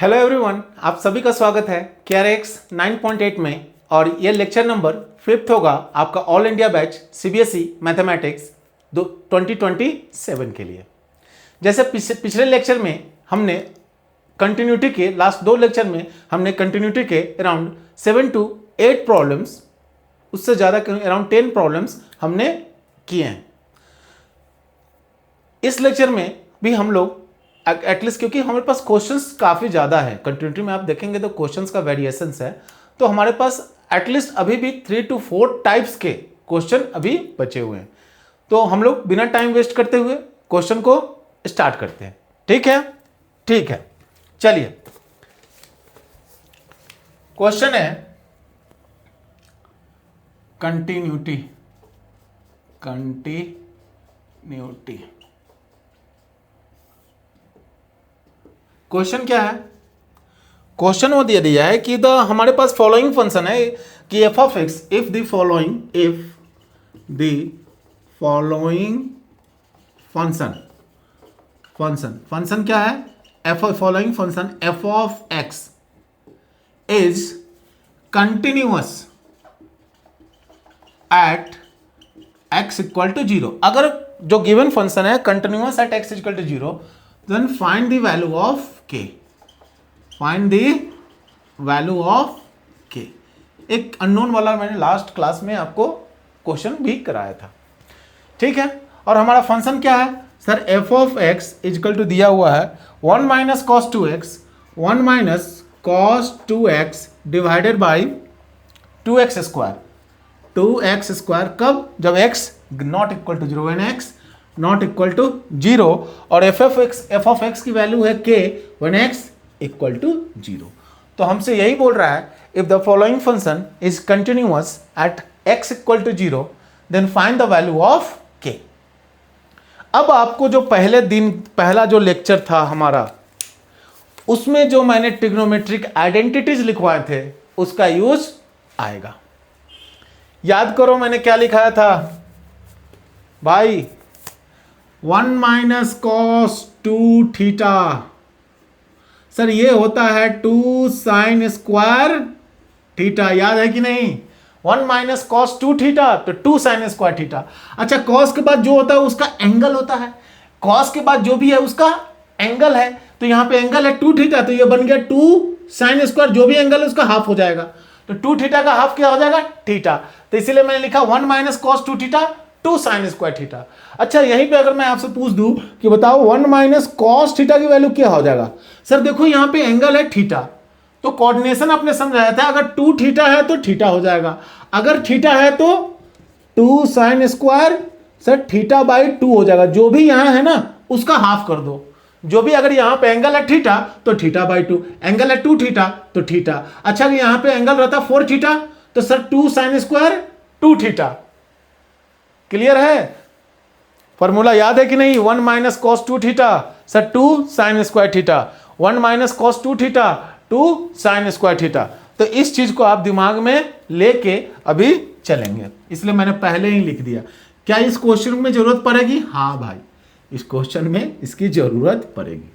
Hello everyone, आप सभी का स्वागत है KRX 9.8 में। और ये लेक्चर नंबर 5 होगा आपका all India batch CBSE mathematics 2027 के लिए। जैसे पिछले लेक्चर में हमने कंटिन्यूटी के लास्ट 2 लेक्चर में हमने कंटिन्यूटी के अराउंड 7 to 8 प्रॉब्लम्स, उससे ज़्यादा अराउंड 10 प्रॉब्लम्स हमने किए हैं। इस लेक्चर में भी हम लोग एटलीस्ट, क्योंकि हमारे पास क्वेश्चंस काफ़ी ज़्यादा है, कंटिन्यूटी में आप देखेंगे तो क्वेश्चंस का वेरिएशंस है, तो हमारे पास एटलीस्ट अभी भी 3 to 4 टाइप्स के क्वेश्चन अभी बचे हुए हैं। तो हम लोग बिना टाइम वेस्ट करते हुए क्वेश्चन को स्टार्ट करते हैं। ठीक है, ठीक है, चलिए। क्वेश्चन है कंटिन्यूटी। क्वेश्चन क्या है? क्वेश्चन वो दे दिया है कि हमारे पास फॉलोइंग फंक्शन है कि f of x, if the following function क्या है? Following function f of x is continuous at x equal to 0। अगर जो गिवन फंक्शन है continuous at x equal to 0, then find the value of k। एक unknown वाला मैंने last class में आपको क्वेश्चन भी कराया था। ठीक है, और हमारा फंक्शन क्या है sir? f of x equal to दिया हुआ है 1 minus cos 2x divided by 2x square. 2x square कब? जब x not equal to 0, when x not equal to 0, और f of x की वैल्यू है k when x equal to 0। तो हमसे यही बोल रहा है if the following function is continuous at x equal to 0 then find the value of k। अब आपको जो पहला जो लेक्चर था हमारा, उसमें जो मैंने ट्रिग्नोमेट्रिक आइडेंटिटीज लिखवाए थे उसका यूज आएगा। याद करो मैंने क्या लिखाया था भाई? 1 माइनस कॉस 2 थीटा। सर ये होता है 2 साइन स्क्वायर थीटा, याद है कि नहीं? 1 माइनस कॉस 2 थीटा तो 2 साइन स्क्वायर थीटा। अच्छा, कॉस के बाद जो होता है उसका एंगल होता है, कॉस के बाद जो भी है उसका एंगल है, तो यहां पे एंगल है 2 थीटा, तो ये बन गया 2 साइन स्क्वायर, जो भी एंगल है उसका हाफ हो जाएगा, तो 2 थीटा का हाफ क्या हो जाएगा? थीटा। तो इसीलिए मैंने लिखा 1 minus cos 2 theta 2 sine square theta. अच्छा, यहीं पे अगर मैं आपसे पूछ दूं कि बताओ 1 माइनस कॉस थीटा की वैल्यू क्या हो जाएगा? सर देखो यहां पे एंगल है थीटा, तो कोऑर्डिनेशन आपने समझाया था, अगर 2 थीटा है तो थीटा हो जाएगा, अगर थीटा है तो 2 sine square sir theta by 2 हो जाएगा, जो भी यहां है ना उसका हाफ कर दो, जो भी, अगर यहां पे एंगल है थीटा तो थीटा बाई 2, एंगल है 2 थीटा तो थीटा। अच्छा, यहां पे एंगल रहता 4 थीटा तो sir 2 sine square 2 theta. Clear है? फॉर्मूला याद है कि नहीं? 1 minus cos 2 theta sir 2 sine square theta, 1 minus cos 2 theta 2 sine square theta. तो इस चीज को आप दिमाग में लेके अभी चलेंगे, इसलिए मैंने पहले ही लिख दिया। क्या इस क्वेश्चन में जरूरत पड़ेगी? हाँ भाई, इस क्वेश्चन में इसकी जरूरत पड़ेगी।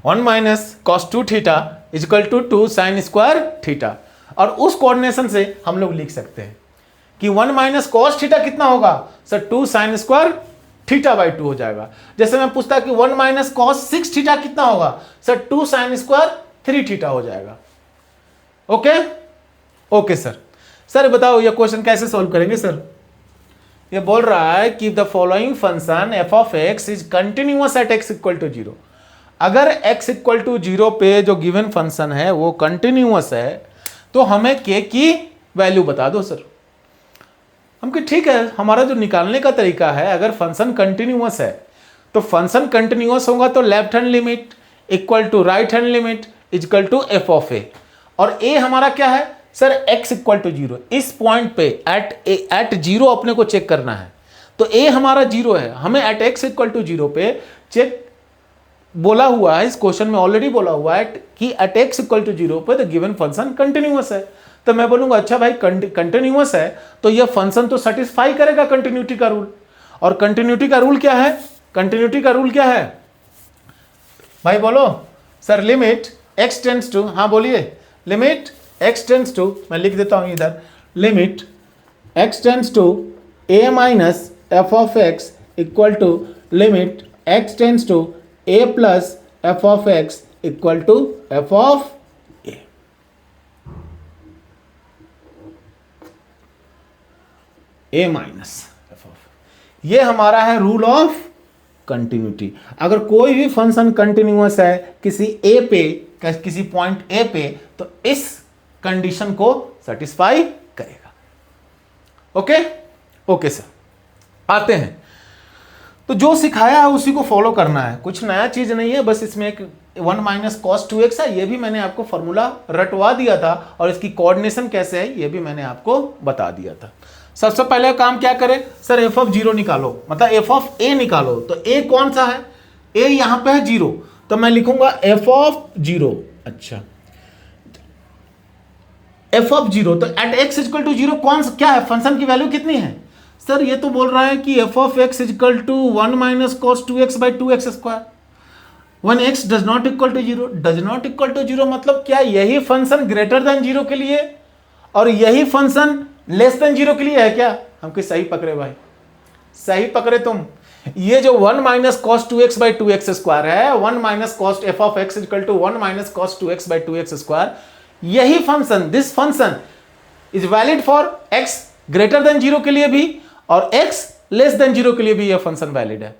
1 minus cos 2 theta equal to 2 sine square theta, और उस कोऑर्डिनेशन से हम लोग लिख सकते हैं कि 1 माइनस कॉस थीटा कितना होगा? Sir 2 sine square theta by 2 हो जाएगा। जैसे मैं पूछता कि 1 माइनस कॉस 6 थीटा कितना होगा? सर 2 साइन स्क्वायर 3 थीटा हो जाएगा। ओके ओके सर बताओ ये क्वेश्चन कैसे सॉल्व करेंगे? सर ये बोल रहा है कि the following function f of x is continuous at x equal to 0। अगर x इक्वल टू 0 पे जो गिवन फंक्शन है वो कंटिन्यूअस है तो हमें k की वैल्यू बता दो। सर हमको ठीक है, हमारा जो निकालने का तरीका है, अगर फंक्शन कंटिन्यूअस है तो फंक्शन कंटिन्यूअस होगा तो left hand limit equal to right hand limit equal to f of a, और a हमारा क्या है? Sir x equal to 0। इस पॉइंट पे एट 0 अपने को चेक करना है, तो a हमारा 0 है, हमें एट x इक्वल टू 0 पे चेक बोला हुआ है, इस क्वेश्चन में ऑलरेडी बोला हुआ है कि एट x इक्वल टू 0 पे द गिवन फंक्शन कंटिन्यूअस है। तो मैं बोलूंगा अच्छा भाई कंटिन्यूअस है तो यह फंक्शन तो सेटिस्फाई करेगा कंटिन्यूटी का रूल, और कंटिन्यूटी का रूल क्या है? कंटिन्यूटी का रूल क्या है भाई बोलो? Sir limit x tends to, हाँ बोलिए, लिमिट x टेंड्स टू, मैं लिख देता हूं इधर, limit x tends to a minus f of x equal to limit x tends to a plus f of x equal to f of a। a minus f of, ये हमारा है rule of continuity. अगर कोई भी function continuous है किसी a पे, किसी पॉइंट a पे, तो इस कंडीशन को सेटिस्फाई करेगा। ओके ओके सर, आते हैं। तो जो सिखाया है उसी को फॉलो करना है, कुछ नया चीज नहीं है, बस इसमें एक 1 माइनस कॉस 2x है, ये भी मैंने आपको फॉर्मूला रटवा दिया था, और इसकी कोऑर्डिनेशन कैसे है ये भी मैंने आपको बता दिया था। सबसे पहले काम क्या करें सर, एफ ऑफ 0 निकालो, मतलब एफ ऑफ a निकालो। तो a कौन सा है, a यहां पे है 0, तो मैं लिखूंगा एफ ऑफ 0। अच्छा, एफ ऑफ 0, तो एट x इक्वल टू 0 कौन सा क्या है, फंक्शन की वैल्यू कितनी है सर, ये तो बोल रहा है कि f of x equal to 1 minus cos 2x by 2x square. When x does not equal to 0, does not equal to 0 मतलब क्या, यही फंक्शन ग्रेटर देन 0 के लिए और यही फंक्शन लेस देन 0 के लिए है क्या? हमको सही पकड़े भाई, सही पकड़े तुम। ये जो 1 minus cos 2x by 2x square है, 1 minus cos f of x equal to 1 minus cos 2x by 2x square, यही function, this function is valid for x greater than 0 के लिए भी और x लेस देन 0 के लिए भी यह फंक्शन वैलिड है।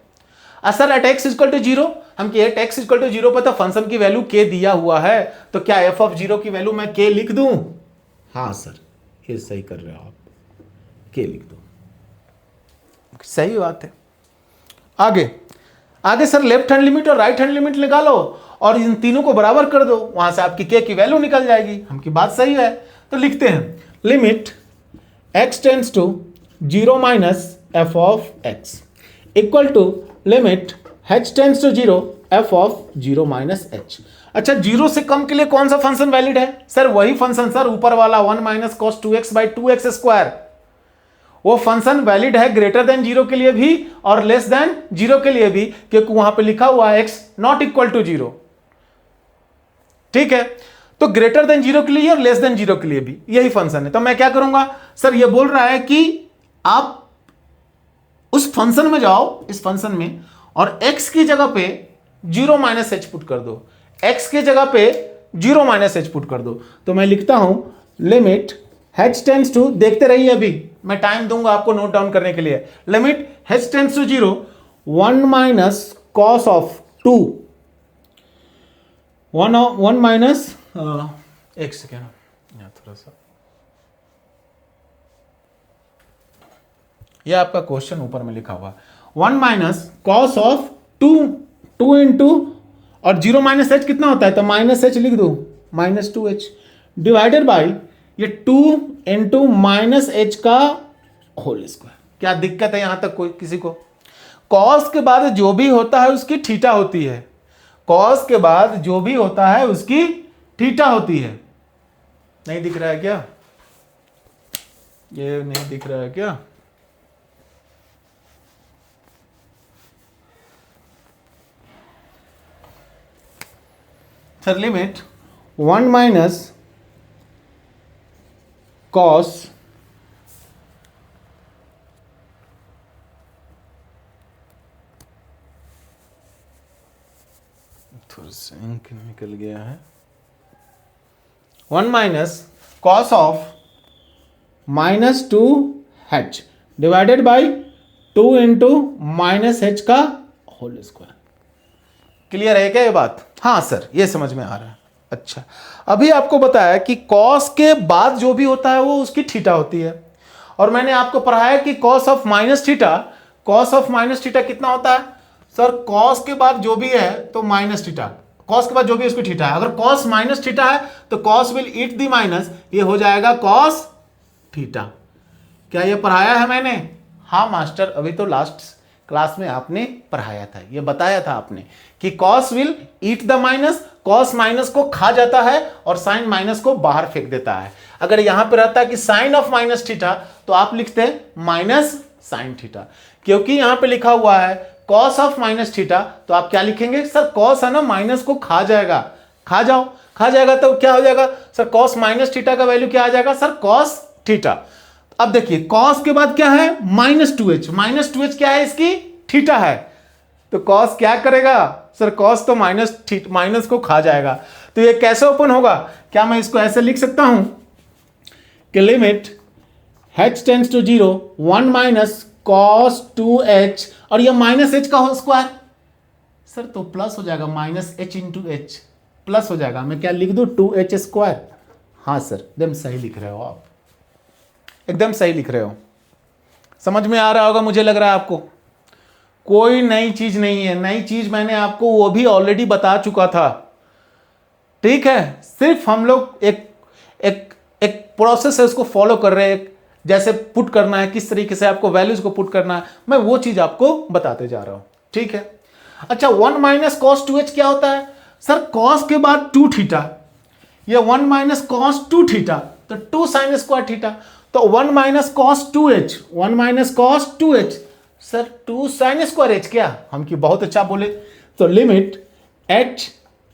Sir at x equal to 0, हम कि एट x इक्वल टू 0 पर तो फंक्शन की वैल्यू k दिया हुआ है, तो क्या f ऑफ 0 की वैल्यू मैं k लिख दूं? हाँ सर, ये सही कर रहे हो आप, k लिख दो, सही बात है। आगे आगे सर लेफ्ट हैंड लिमिट और राइट हैंड लिमिट निकालो और इन तीनों को बराबर कर दो, वहां से आपकी k की वैल्यू निकल जाएगी। हमकी बात सही है, तो लिखते हैं limit x tends to 0 minus f of x equal to limit h tends to 0 f of 0 minus h। अच्छा, 0 से कम के लिए कौन सा फंक्शन वैलिड है सर? वही फंक्शन सर, ऊपर वाला 1 minus cos 2x by 2x square, वो फंक्शन वैलिड है ग्रेटर देन 0 के लिए भी और लेस देन 0 के लिए भी, क्योंकि वहां पे लिखा हुआ है x नॉट इक्वल टू 0। ठीक है, तो ग्रेटर देन 0 के लिए और लेस देन 0 के लिए भी यही फंक्शन है। तो मैं क्या करूंगा सर, ये बोल रहा है कि आप उस फंक्शन में जाओ, इस फंक्शन में, और x की जगह पे 0 माइनस h पुट कर दो, x की जगह पे 0 माइनस h पुट कर दो। तो मैं लिखता हूं लिमिट h टेंड्स टू, देखते रहिए, अभी मैं टाइम दूंगा आपको नोट डाउन करने के लिए, limit h tends to 0 1 minus cos of 2 1 minus, एक सेकेंड थोड़ा सा, यह आपका क्वेश्चन ऊपर में लिखा हुआ, 1 माइनस कॉस ऑफ 2 इंटू और 0 माइनस h कितना होता है, तो माइनस h लिख दो, माइनस 2h डिवाइडेड बाई ये 2 इंटू माइनस h का होल स्क्वायर। क्या दिक्कत है यहां तक कोई किसी को? कॉस के बाद जो भी होता है उसकी थीटा होती है, कॉस के बाद जो भी होता है उसकी थीटा होती है। नहीं दिख रहा है क्या? ये नहीं दिख रहा है क्या? सर लिमिट 1 माइनस कॉस थोड़ा सा इंक निकल गया है, 1 minus cos of minus 2h divided by 2 into minus h का होल स्क्वायर। क्लियर है क्या ये बात? हाँ सर, ये समझ में आ रहा है। अच्छा, अभी आपको बताया कि कॉस के बाद जो भी होता है वो उसकी थीटा होती है, और मैंने आपको पढ़ाया कि cos of minus theta, cos of minus theta कितना होता है सर? कॉस के बाद जो भी है तो माइनस थीटा, कॉस के बाद जो भी उसकी थीटा है, अगर कॉस माइनस थीटा है तो cos will eat the minus, ये हो जाएगा कॉस थीटा। क्या ये पढ़ाया है मैंने? हाँ मास्टर, अभी तो लास्ट क्लास में आपने पढ़ाया था, ये बताया था आपने कि cos will eat the minus, cos minus को खा जाता है और साइन माइनस को बाहर फेंक देता है। अगर यहां पे रहता कि साइन ऑफ माइनस थीटा तो आप लिखते माइनस साइन थीटा, क्योंकि यहां पे लिखा हुआ है कॉस ऑफ माइनस थीटा, तो आप क्या लिखेंगे सर? कॉस है ना, माइनस को खा जाएगा, खा जाओ, खा जाएगा तो क्या हो जाएगा सर, कॉस माइनस थीटा का वैल्यू क्या आ जाएगा सर, कॉस थीटा। अब देखिए कॉस के बाद क्या है, -2h, -2h क्या है इसकी, थीटा है, तो कॉस क्या करेगा सर, कॉस तो माइनस को खा जाएगा। तो ये कैसे ओपन होगा, क्या मैं इसको ऐसे लिख सकता हूं कि limit h tends to 0 1 minus cos 2h, और ये -h का होल स्क्वायर सर, तो प्लस हो जाएगा -h इंटू h, प्लस हो जाएगा, मैं क्या लिख दूं 2h स्क्वायर। हाँ सर एकदम सही लिख रहे हो आप, एकदम सही लिख रहे हो, समझ में आ रहा होगा मुझे लग रहा है आपको। कोई नई चीज नहीं है, नई चीज मैंने आपको वो भी ऑलरेडी बता चुका था, ठीक है, सिर्फ हम लोग एक एक एक प्रोसेस है उसको फॉलो कर रहे हैं, जैसे पुट करना है, किस तरीके से आपको वैल्यूज को पुट करना है, मैं वो चीज आपको बताते जा रहा हूं, ठीक है। अच्छा 1 माइनस कॉस 2h क्या होता है सर, कॉस के बाद 2 थीटा, ये 1 माइनस कॉस 2 थीटा, तो 2 साइन स्क्वायर थीटा, तो 1 minus cos 2h, 1 minus cos 2h sir 2 sine square h, क्या हम की बहुत अच्छा बोले, तो limit h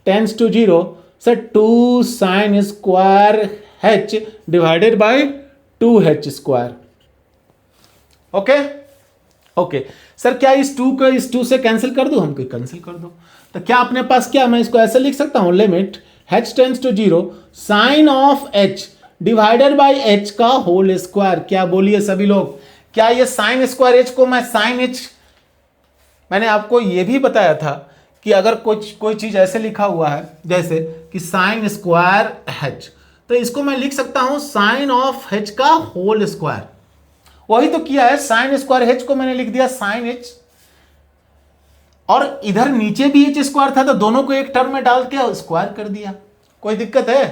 tends to 0 sir 2 sine square h divided by 2h square. Okay okay sir, क्या इस 2 को इस 2 से कैंसिल कर दूं, हमको कैंसिल कर दो, तो क्या अपने पास, क्या मैं इसको ऐसे लिख सकता हूं, limit h tends to 0 sine of h divided by h का होल स्क्वायर। क्या बोलिए सभी लोग, क्या ये साइन स्क्वायर h को मैं साइन h, मैंने आपको ये भी बताया था कि अगर कोई चीज ऐसे लिखा हुआ है जैसे कि साइन स्क्वायर h, तो इसको मैं लिख सकता हूं साइन ऑफ h का होल स्क्वायर, वही तो किया है, साइन स्क्वायर h को मैंने लिख दिया साइन h, और इधर नीचे भी h स्क्वायर था, तो दोनों को एक टर्म में डाल के स्क्वायर कर दिया। कोई दिक्कत है,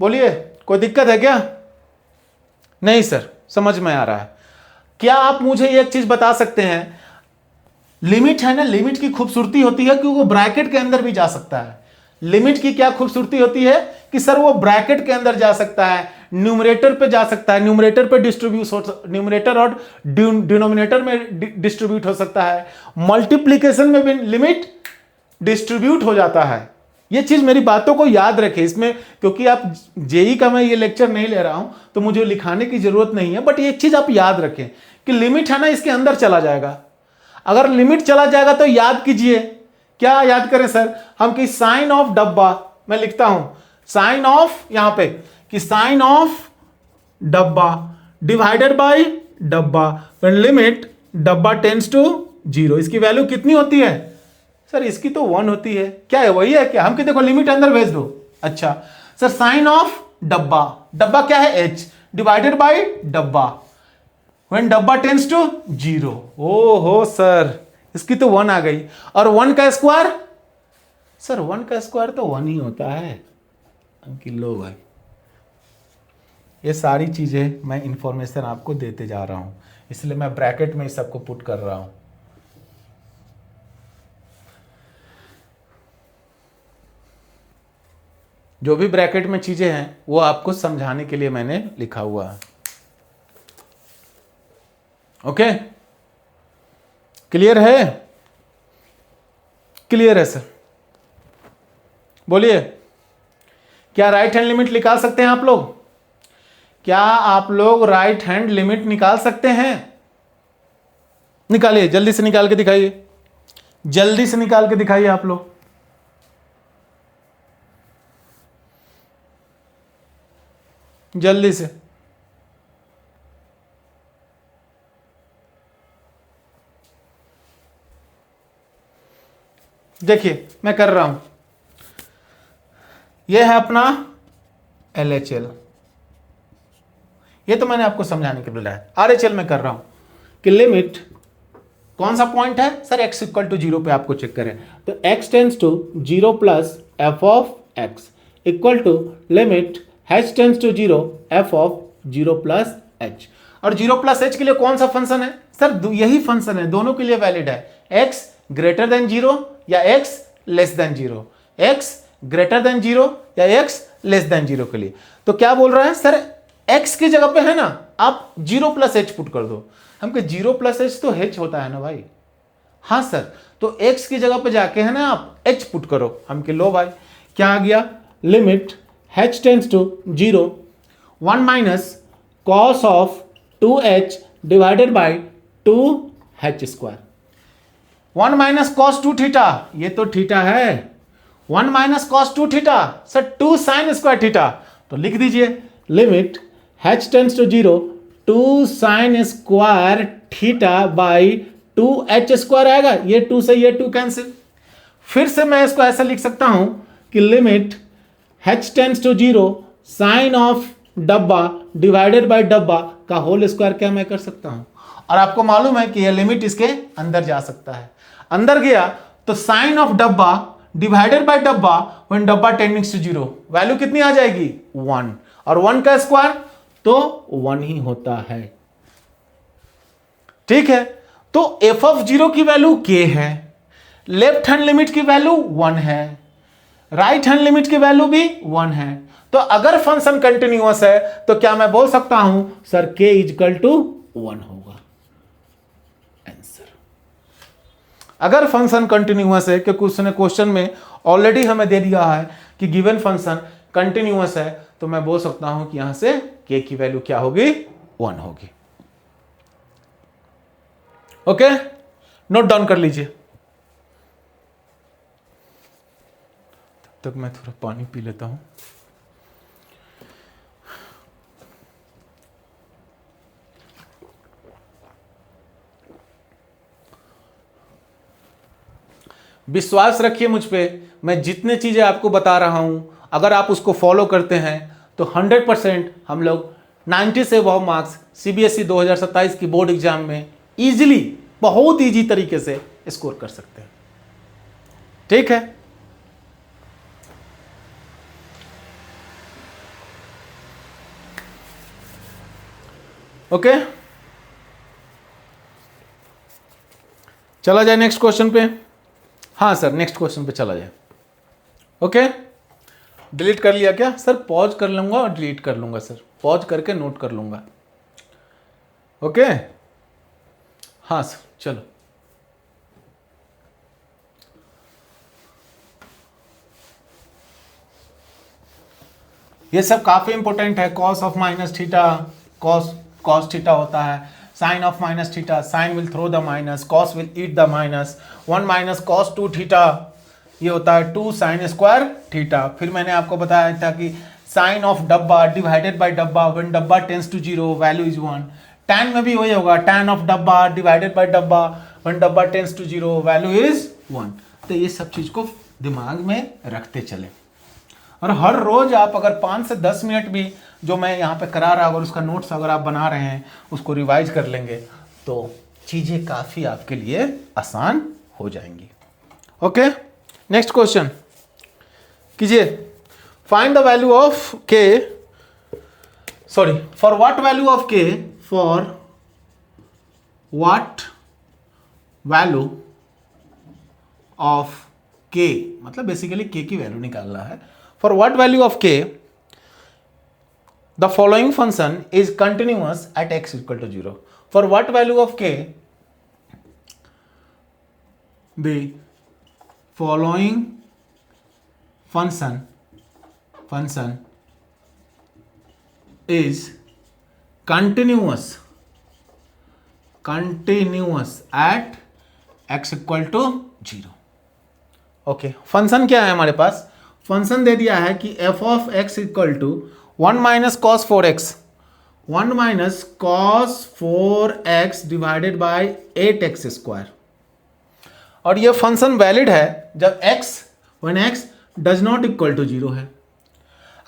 बोलिए कोई दिक्कत है क्या, नहीं सर समझ में आ रहा है। क्या आप मुझे एक चीज बता सकते हैं, लिमिट है ना, लिमिट की खूबसूरती होती है कि वो ब्रैकेट के अंदर भी जा सकता है। लिमिट की क्या खूबसूरती होती है कि सर वो ब्रैकेट के अंदर जा सकता है, न्यूमरेटर पे जा सकता है, न्यूमरेटर पे डिस्ट्रीब्यूट हो, न्यूमरेटर और डिनोमिनेटर में डिस्ट्रीब्यूट हो सकता है, मल्टीप्लीकेशन में भी लिमिट डिस्ट्रीब्यूट हो जाता है। ये चीज मेरी बातों को याद रखें इसमें, क्योंकि आप जेई का मैं ये लेक्चर नहीं ले रहा हूं तो मुझे लिखाने की जरूरत नहीं है, बट ये चीज आप याद रखें कि लिमिट है ना इसके अंदर चला जाएगा। अगर लिमिट चला जाएगा तो याद कीजिए, क्या याद करें सर, हम कि साइन ऑफ डब्बा, मैं लिखता हूं साइन ऑफ, यहां पे कि साइन ऑफ डब्बा डिवाइडेड बाय डब्बा, लिमिट डब्बा टेंड्स टू 0, इसकी वैल्यू कितनी होती है सर, इसकी तो 1 होती है, क्या है वही है क्या, हम कि देखो लिमिट अंदर भेज दो। अच्छा सर साइन ऑफ डब्बा, डब्बा क्या है h डिवाइडेड बाय डब्बा, व्हेन डब्बा टेंड्स टू 0, ओहो सर इसकी तो 1 आ गई, और 1 का स्क्वायर सर 1 का स्क्वायर तो 1 ही होता है, कि लो भाई, ये सारी चीजें मैं इंफॉर्मेशन आपको देते जा रहा हूं, इसलिए मैं ब्रैकेट में इस सबको पुट कर रहा हूं। जो भी ब्रैकेट में चीजें हैं वो आपको समझाने के लिए मैंने लिखा हुआ है। ओके क्लियर है, क्लियर है सर, बोलिए क्या राइट हैंड लिमिट निकाल सकते हैं आप लोग, क्या आप लोग राइट हैंड लिमिट निकाल सकते हैं, निकालिए जल्दी से, निकाल के दिखाइए, जल्दी से निकाल के दिखाइए आप लोग, जल्दी से। देखिए मैं कर रहा हूं, यह है अपना LHL, ये तो मैंने आपको समझाने के लिए लाया। RHL में कर रहा हूं कि लिमिट कौन सा पॉइंट है सर, x इक्वल टू 0 पे आपको चेक करें, तो x tends to 0 plus f of x equal to limit h tends to 0 f of 0 plus h, और 0 प्लस h के लिए कौन सा फंक्शन है सर, यही फंक्शन है, दोनों के लिए वैलिड है, x ग्रेटर देन 0 या x less than 0, x greater than 0 या x लेस देन 0 के लिए। तो क्या बोल रहा है सर, x की जगह पे है ना आप 0 प्लस h पुट कर दो, हमको 0 प्लस h तो h होता है ना भाई, हाँ सर, तो x की जगह पे जाके है ना आप h पुट करो। हम कि लो भाई, क्या आ गया, limit h tends to 0 1 minus cos of 2h divided by 2h square. 1 minus cos 2 theta, ये तो थीटा है, 1 minus cos 2 theta sir 2 sine square theta, तो लिख दीजिए limit h tends to 0 2 sine square theta by 2h square आएगा, ये 2 से ये 2 कैंसिल। फिर से मैं इसको ऐसा लिख सकता हूं कि limit h tends to 0 sine of डब्बा डिवाइडेड बाय डब्बा का होल स्क्वायर, क्या मैं कर सकता हूं। और आपको मालूम है कि यह लिमिट इसके अंदर जा सकता है, अंदर गया तो साइन ऑफ डब्बा डिवाइडेड बाय डब्बा व्हेन डब्बा टेंडिंग्स टू 0, वैल्यू कितनी आ जाएगी 1, और 1 का स्क्वायर तो 1 ही होता है। ठीक है, तो f ऑफ 0 की वैल्यू k है, लेफ्ट हैंड लिमिट की वैल्यू 1 है, राइट हैंड लिमिट की वैल्यू भी 1 है। तो अगर फंक्शन कंटिन्यूअस है तो क्या मैं बोल सकता हूं सर k इजकल टू 1 होगा आंसर। अगर फंक्शन कंटिन्यूअस है, क्योंकि उसने क्वेश्चन में ऑलरेडी हमें दे दिया है कि गिवन फंक्शन कंटिन्यूअस है, तो मैं बोल सकता हूं कि यहां से k की वैल्यू क्या होगी 1 होगी। ओके, नोट डाउन कर लीजिए। तब तक मैं थोड़ा पानी पी लेता हूं। विश्वास रखिए मुझ पे, मैं जितने चीजें आपको बता रहा हूं अगर आप उसको फॉलो करते हैं तो 100% हम लोग 90 से अबव मार्क्स सीबीएसई 2027 की बोर्ड एग्जाम में इजीली, बहुत इजी तरीके से स्कोर कर सकते हैं। ठीक है, ओके, चला जाए नेक्स्ट क्वेश्चन पे। हाँ सर, नेक्स्ट क्वेश्चन पे चला जाए। ओके, डिलीट कर लिया क्या सर? पॉज कर लूंगा और डिलीट कर लूंगा सर, पॉज करके नोट कर लूंगा। ओके, हाँ सर, चलो। ये सब काफी इंपॉर्टेंट है। Cos of minus theta, cos theta होता है, sine of minus theta, sine will throw the minus, cos will eat the minus, 1 minus cos 2 theta, ये होता है 2 साइन स्क्वायर थीटा। फिर मैंने आपको बताया था कि साइन ऑफ डब्बा डिवाइडेड बाय डब्बा व्हेन डब्बा tends to 0 value is 1। Tan में भी वही होगा, टैन ऑफ डब्बा डिवाइडेड बाय डब्बा व्हेन डब्बा टेंड्स टू 0 वैल्यू इज 1। तो ये सब चीज को दिमाग में रखते चले, और हर रोज आप अगर 5 से 10 मिनट भी जो मैं यहाँ पे करा रहा, अगर उसका नोट्स अगर आप बना रहे हैं, उसको रिवाइज कर लेंगे तो चीजें काफी आपके लिए आसान हो जाएंगी। ओके, नेक्स्ट क्वेश्चन कीजिए। फाइंड द वैल्यू ऑफ के, sorry, for what value of के, फॉर व्हाट वैल्यू ऑफ के, मतलब बेसिकली के की वैल्यू निकालना है। फॉर व्हाट वैल्यू ऑफ के the following function is continuous at x equal to 0. For what value of k the following function is continuous at x equal to 0. Okay, function क्या है हमारे पास? Function दे दिया है कि f of x equal to 1 minus cos 4x, 1 minus cos 4x divided by 8x square. और ये function valid है जब x when x does not equal to 0 है,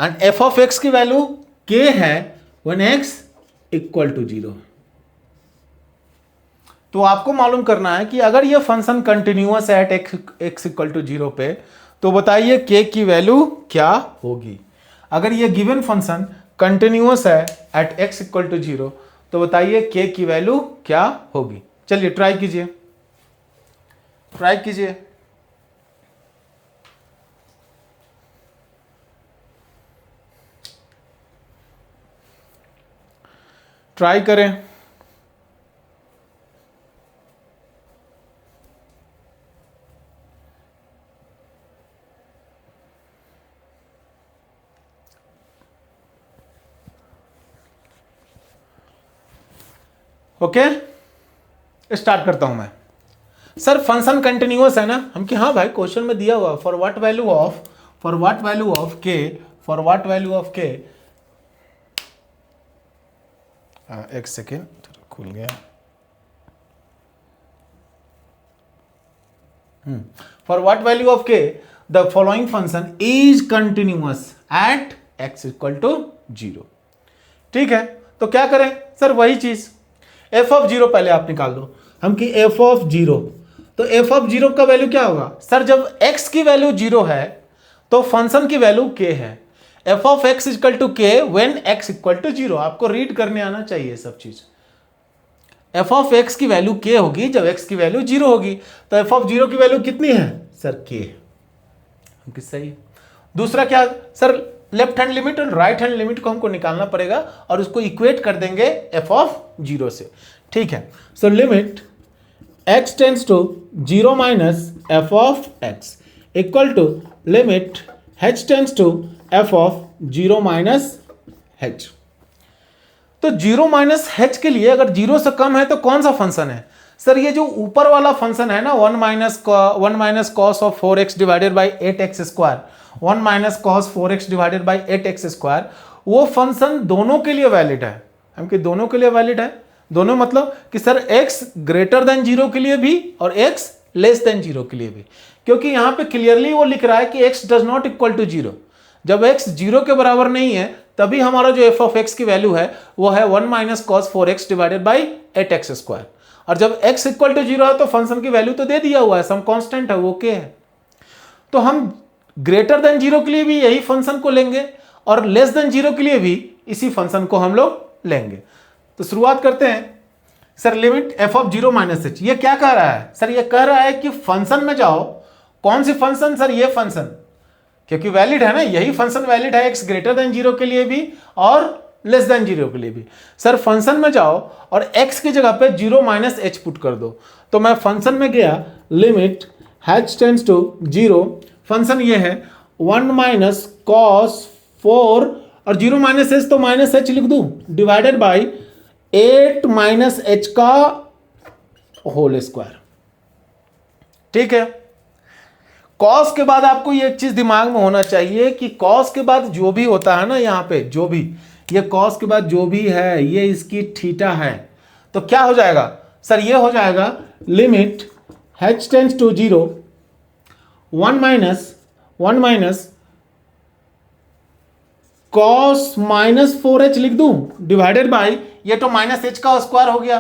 एंड f ऑफ x की वैल्यू k है व्हेन x इक्वल टू 0 है। तो आपको मालूम करना है कि अगर ये फंक्शन कंटिन्यूअस है एट x इक्वल टू 0 पे, तो बताइए k की वैल्यू क्या होगी। अगर ये गिवन फंक्शन कंटिन्यूअस है एट x इक्वल टू 0, तो बताइए k की वैल्यू क्या होगी। चलिए ट्राई कीजिए, ट्राई कीजिए। ट्राई करें। ओके, स्टार्ट करता हूं मैं। सर फंक्शन कंटिन्यूअस है ना, हम कि हाँ भाई क्वेश्चन में दिया हुआ फॉर व्हाट वैल्यू ऑफ के, एक सेकेंड खुल गया। For what value of k the following function is continuous at x equal to 0। ठीक है, तो क्या करें सर, वही चीज f ऑफ 0 पहले आप निकाल दो। हम कि f ऑफ 0, तो f ऑफ 0 का वैल्यू क्या होगा सर, जब x की वैल्यू 0 है तो फंक्शन की वैल्यू k है। f of x equal to k when x equal to 0। आपको रीड करने आना चाहिए सब चीज। f ऑफ x की वैल्यू k होगी जब x की वैल्यू 0 होगी, तो f ऑफ 0 की वैल्यू कितनी है सर, k। सही। दूसरा क्या सर, लेफ्ट हैंड लिमिट और राइट हैंड लिमिट को हमको निकालना पड़ेगा और उसको इक्वेट कर देंगे f ऑफ 0 से। ठीक है, so limit x tends to 0 minus f of x equal to limit h tends to f of 0 minus h। तो 0 माइनस h के लिए अगर 0 से कम है तो कौन सा फंक्शन है सर, ये जो ऊपर वाला फंक्शन है ना, 1 minus cos of 4x divided by 8x square, 1 minus cos 4x divided by 8x square, वो फंक्शन दोनों के लिए वैलिड है। हम कि दोनों के लिए वैलिड है, दोनों मतलब कि सर x ग्रेटर देन 0 के लिए भी और x लेस देन 0 के लिए भी, क्योंकि यहां पे क्लियरली वो लिख रहा है कि x does not equal to 0। जब x 0 के बराबर नहीं है तभी हमारा जो f ऑफ x की वैल्यू है वो है 1 minus cos 4x divided by 8x square, और जब x इक्वल टू 0 है तो फंक्शन की वैल्यू तो दे दिया हुआ है, सम कांस्टेंट है वो k है। तो हम ग्रेटर देन 0 के लिए भी यही फंक्शन को लेंगे और लेस देन 0 के लिए भी इसी फंक्शन को हम लोग लेंगे। तो शुरुआत करते हैं sir, limit f of 0 minus h। ये क्या कह रहा है सर, ये कह रहा है कि फंक्शन में जाओ। कौन सी फंक्शन सर, ये फंक्शन, क्योंकि वैलिड है ना, यही फंक्शन वैलिड है x ग्रेटर देन 0 के लिए भी और लेस देन 0 के लिए भी। सर फंक्शन में जाओ और x की जगह पे 0 माइनस h पुट कर दो। तो मैं फंक्शन में गया, limit h tends to 0, function ये है 1 माइनस कॉस 4 और 0 माइनस h तो माइनस h लिख दूं डिवाइडेड बाई 8 माइनस h का होल स्क्वायर। ठीक है, कॉस के बाद आपको ये एक चीज दिमाग में होना चाहिए कि कॉस के बाद जो भी होता है ना, यहां पे जो भी ये कॉस के बाद जो भी है ये इसकी थीटा है। तो क्या हो जाएगा सर, ये हो जाएगा limit h tends to 0 1 minus cos minus 4h लिख दूं डिवाइडेड बाई, ये तो माइनस h का स्क्वायर हो गया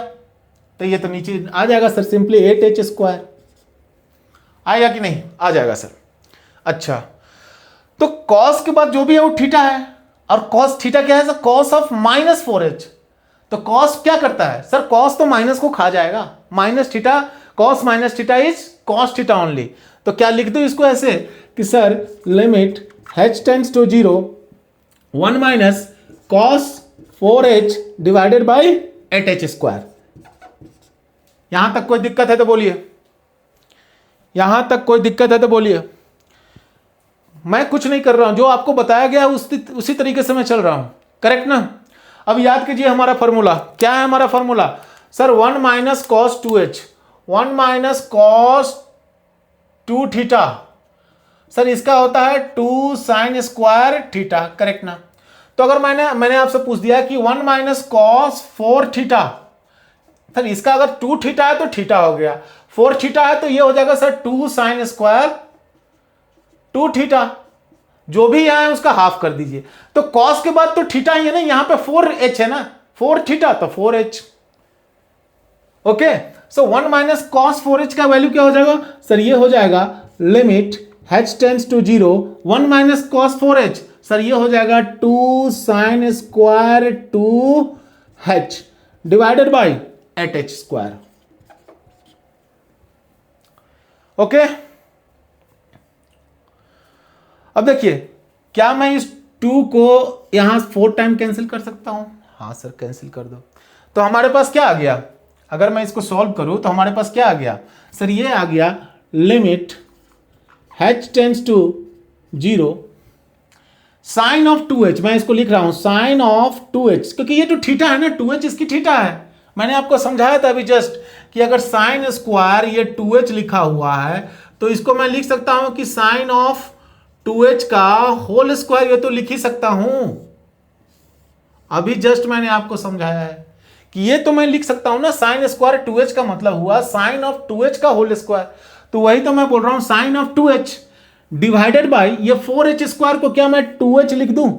तो ये तो नीचे आ जाएगा सर, सिंपली 8h स्क्वायर आएगा कि नहीं, आ जाएगा सर। अच्छा, तो कॉस के बाद जो भी है वो थीटा है, और कॉस थीटा क्या है sir, cos of minus 4h। तो कॉस क्या करता है सर, कॉस तो माइनस को खा जाएगा, minus theta, cos minus theta is cos theta only. तो क्या लिख दो इसको ऐसे कि sir limit h tends to 0 1 minus cos 4h divided by 8h square. यहां तक कोई दिक्कत है तो बोलिए, यहां तक कोई दिक्कत है तो बोलिए। मैं कुछ नहीं कर रहा हूं, जो आपको बताया गया उसी तरीके से मैं चल रहा हूं, करेक्ट ना। अब याद कीजिए हमारा फॉर्मूला क्या है, हमारा formula sir 1 minus cos 2h, 1 minus cos 2 theta, sir इसका होता है 2 साइन स्क्वायर थीटा, करेक्ट ना। तो अगर मैंने आपसे पूछ दिया कि 1 माइनस कॉस 4 थीटा, सर इसका अगर 2 थीटा है तो थीटा हो गया, 4 थीटा है तो ये हो जाएगा सर 2 साइन स्क्वायर 2 थीटा, जो भी यहां है उसका हाफ कर दीजिए। तो कॉस के बाद तो थीटा ही है ना, यहां पे 4h है ना, 4 थीटा तो 4h। ओके, सो 1 माइनस कॉस 4h का वैल्यू क्या हो जाएगा सर, ये हो जाएगा limit h tends to 0 1 minus cos 4h, sir ये हो जाएगा 2 sine square 2h divided by 8h square. Okay, अब देखिए क्या मैं इस 2 को यहां 4 टाइम कैंसिल कर सकता हूं, हाँ सर कैंसिल कर दो। तो हमारे पास क्या आ गया, अगर मैं इसको सॉल्व करूं तो हमारे पास क्या आ गया सर, ये आ गया limit h tends to 0 sine of 2h, मैं इसको लिख रहा हूं साइन ऑफ 2h, क्योंकि ये तो थीटा है ना, 2h इसकी थीटा है, मैंने आपको समझाया था अभी जस्ट कि अगर साइन स्क्वायर ये 2h लिखा हुआ है तो इसको मैं लिख सकता हूं कि साइन ऑफ 2h का होल स्क्वायर, ये तो लिख ही सकता हूं। अभी जस्ट मैंने आपको समझाया है कि ये तो मैं लिख सकता हूं ना, साइन स्क्वायर 2h का मतलब हुआ साइन ऑफ 2h का होल स्क्वायर। तो वही तो मैं बोल रहा हूं, sign of 2h divided bye ये 4h स्क्वायर को क्या मैं 2h लिख दूं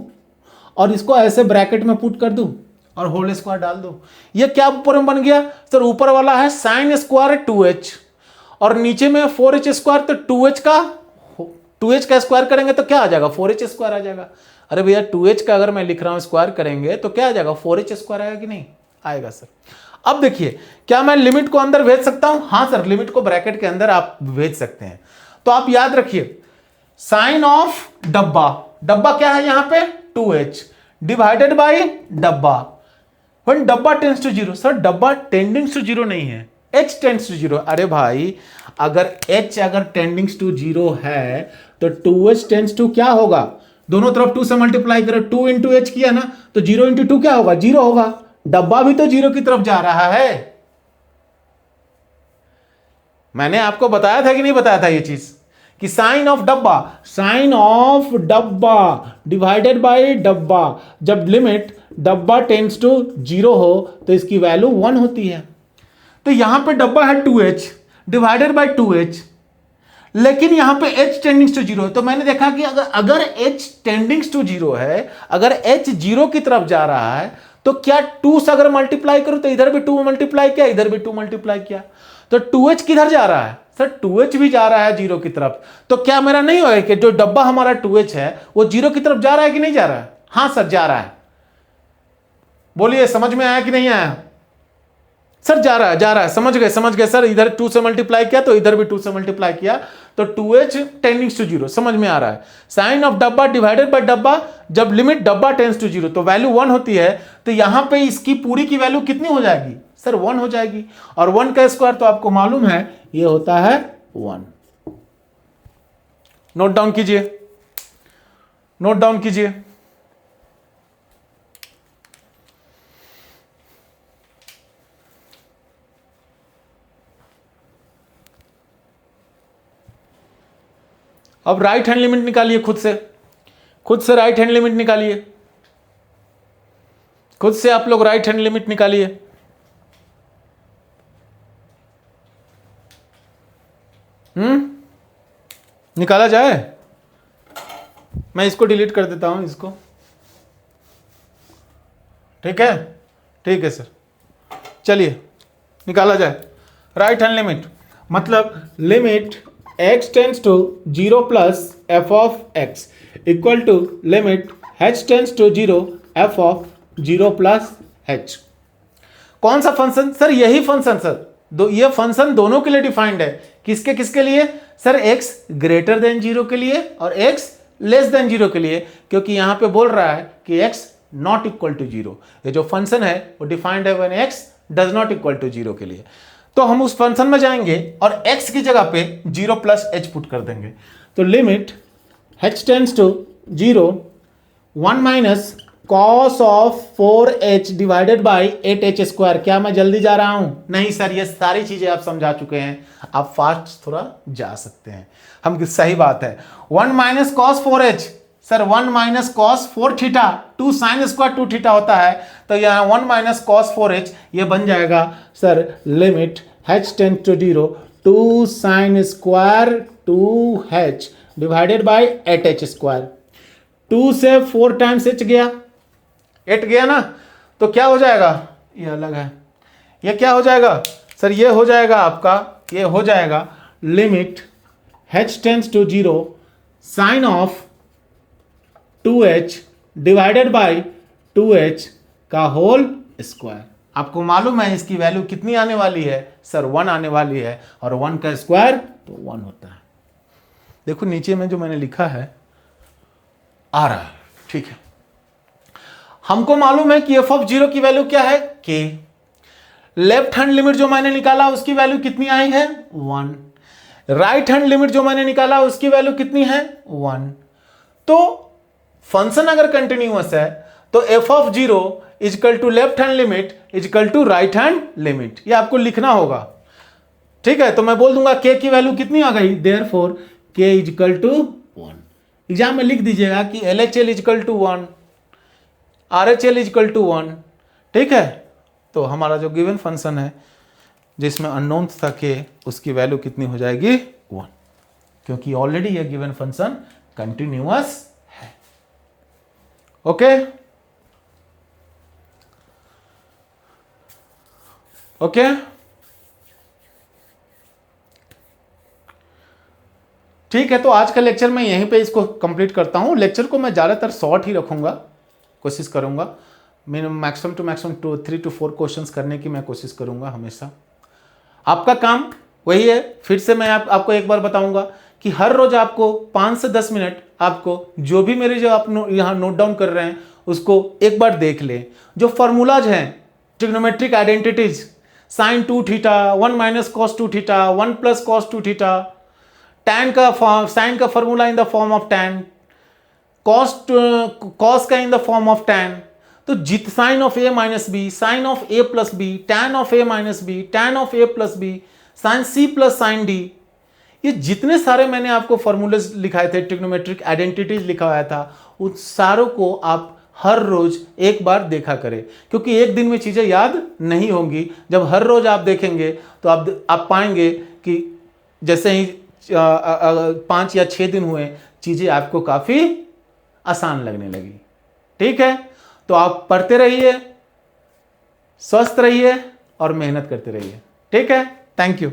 और इसको ऐसे ब्रैकेट में पुट कर दूं और होल स्क्वायर डाल दूं। ये क्या ऊपर में बन गया सर? ऊपर वाला है साइन स्क्वायर 2h और नीचे में 4h स्क्वायर, तो 2h का स्क्वायर करेंगे तो क्या आ जाएगा? 4h स्क्वायर आ जाएगा। अरे भैया 2h का अगर मैं लिख रहा हूं स्क्वायर करेंगे तो क्या आ जाएगा? 4h स्क्वायर आएगा कि नहीं आएगा सर? अब देखिए, क्या मैं लिमिट को अंदर भेज सकता हूं? हाँ सर, लिमिट को ब्रैकेट के अंदर आप भेज सकते हैं। तो आप याद रखिए, साइन ऑफ डब्बा, डब्बा क्या है यहां पे? 2h डिवाइडेड बाय डब्बा, व्हेन डब्बा टेंड्स टू 0। सर डब्बा टेंडिंग्स टू 0 नहीं है, h टेंड्स टू 0। अरे भाई अगर h अगर टेंडिंग्स टू 0 है तो 2h टेंड्स टू क्या होगा? दोनों तरफ 2 से मल्टीप्लाई करो, 2 इंटू एच किया ना तो 0 इंटू 2 क्या होगा? 0 होगा। डब्बा भी तो 0 की तरफ जा रहा है। मैंने आपको बताया था कि नहीं बताया था ये चीज कि साइन ऑफ डब्बा डिवाइडेड बाय डब्बा, जब लिमिट डब्बा टेंड्स टू 0 हो तो इसकी वैल्यू 1 होती है। तो यहां पे डब्बा है 2h डिवाइडेड बाय 2h, लेकिन यहां पे h टेंडिंग्स टू 0 है। तो मैंने देखा कि अगर h टेंडिंग्स टू 0 है, अगर h 0 की तरफ जा रहा है तो क्या 2 से अगर मल्टीप्लाई करो तो इधर भी 2 मल्टीप्लाई किया, इधर भी 2 मल्टीप्लाई किया, तो 2h किधर जा रहा है? सर 2h भी जा रहा है 0 की तरफ। तो क्या मेरा नहीं होगा कि जो डब्बा हमारा 2h है वो 0 की तरफ जा रहा है कि नहीं जा रहा है? हाँ सर जा रहा है। बोलिए समझ में आया कि नहीं आया? सर जा रहा है, समझ गए सर। इधर 2 से मल्टीप्लाई किया तो इधर भी 2 से मल्टीप्लाई किया तो 2h टेंडिंग्स टू 0, समझ में आ रहा है। साइन ऑफ डब्बा डिवाइडेड बाय डब्बा, जब लिमिट डब्बा टेंड्स टू 0 तो वैल्यू 1 होती है। तो यहां पे इसकी पूरी की वैल्यू कितनी हो जाएगी? सर 1 हो जाएगी। और 1 का स्क्वायर तो आपको मालूम है ये होता है 1। नोट डाउन कीजिए। अब राइट हैंड लिमिट निकालिए खुद से राइट हैंड लिमिट निकालिए, खुद से आप लोग राइट हैंड लिमिट निकालिए। निकाला जाए? मैं इसको डिलीट कर देता हूं, इसको। ठीक है सर, चलिए निकाला जाए। राइट हैंड लिमिट मतलब limit x tends to 0 plus f of x equal to limit h tends to 0 f of 0 plus h। कौन सा फंक्शन? सर यही फंक्शन सर। ये फंक्शन दोनों के लिए डिफाइंड है। किसके लिए? सर x ग्रेटर देन 0 के लिए और x लेस देन 0 के लिए, क्योंकि यहां पे बोल रहा है कि x नॉट इक्वल टू 0। ये जो फंक्शन है वो डिफाइंड है when x does not equal to 0 के लिए। तो हम उस फंक्शन में जाएंगे और x की जगह पे 0 प्लस h पुट कर देंगे। तो limit h tends to 0 1 minus cos of 4h divided by 8h square. क्या मैं जल्दी जा रहा हूं? नहीं सर, ये सारी चीजें आप समझा चुके हैं, आप फास्ट थोड़ा जा सकते हैं। हम सही बात है। 1 minus cos 4h, sir 1 minus cos 4 theta, 2 sine square 2 theta होता है, तो यहाँ 1 माइनस कॉस 4h ये बन जाएगा sir limit h tends to 0 2 sine square 2h divided by 8h square. 2 से 4 टाइम्स h गया, 8 गया ना, तो क्या हो जाएगा? ये अलग है। ये क्या हो जाएगा सर? ये हो जाएगा आपका, ये हो जाएगा limit h tends to 0 sine of 2h divided by 2h का होल स्क्वायर। आपको मालूम है इसकी वैल्यू कितनी आने वाली है? सर 1 आने वाली है, और 1 का स्क्वायर तो 1 होता है। देखो नीचे में जो मैंने लिखा है आ रहा है, ठीक है। हमको मालूम है कि f ऑफ 0 की वैल्यू क्या है? k। लेफ्ट हैंड लिमिट जो मैंने निकाला उसकी वैल्यू कितनी आई है? 1। राइट हैंड लिमिट जो मैंने निकाला उसकी वैल्यू कितनी है? 1। तो फंक्शन अगर कंटिन्यूअस है तो f of 0 equal to left hand limit equal to right hand limit, ये आपको लिखना होगा। ठीक है, तो मैं बोल दूंगा k की वैल्यू कितनी आ गई, therefore k equal to 1। Exam में लिख दीजिएगा कि LHL equal to 1, RHL equal to 1। ठीक है, तो हमारा जो गिवन फंक्शन है जिसमें अननोन था k, उसकी वैल्यू कितनी हो जाएगी 1, क्योंकि ऑलरेडी यह गिवन फंक्शन कंटिन्यूअस है। ओके ओके ठीक है, तो आज का लेक्चर मैं यहीं पे इसको कंप्लीट करता हूँ। लेक्चर को मैं ज़्यादातर शॉर्ट ही रखूँगा, कोशिश करूँगा maximum to maximum 3 to 4 questions करने की मैं कोशिश करूँगा हमेशा। आपका काम वही है, फिर से मैं आपको एक बार बताऊँगा कि हर रोज़ आपको 5 से 10 मिनट आपको जो भी मेरे जो आप यहाँ नोट डाउन कर रहे हैं उसको एक बार देख लें। जो फार्मूलाज हैं, trigonometric identities, sine 2 theta, 1 minus cos 2 theta, 1 plus cos 2 theta, tan का फॉर्म, साइन का formula in the form of tan, cos का in the form of tan, तो जित sine of a minus b, sine of a plus b, tan of a minus b, tan of a plus b, sine c plus sine d, ये जितने सारे मैंने आपको फॉर्मूले लिखाए थे, ट्रिग्नोमेट्रिक आइडेंटिटीज लिखाया था, उन सारों को आप हर रोज एक बार देखा करें, क्योंकि एक दिन में चीजें याद नहीं होंगी। जब हर रोज आप देखेंगे तो आप पाएंगे कि जैसे ही 5 या 6 दिन हुए, चीजें आपको काफी आसान लगने लगी। ठीक है, तो आप पढ़ते रहिए, स्वस्थ रहिए और मेहनत करते रहिए। ठीक है, थैंक यू।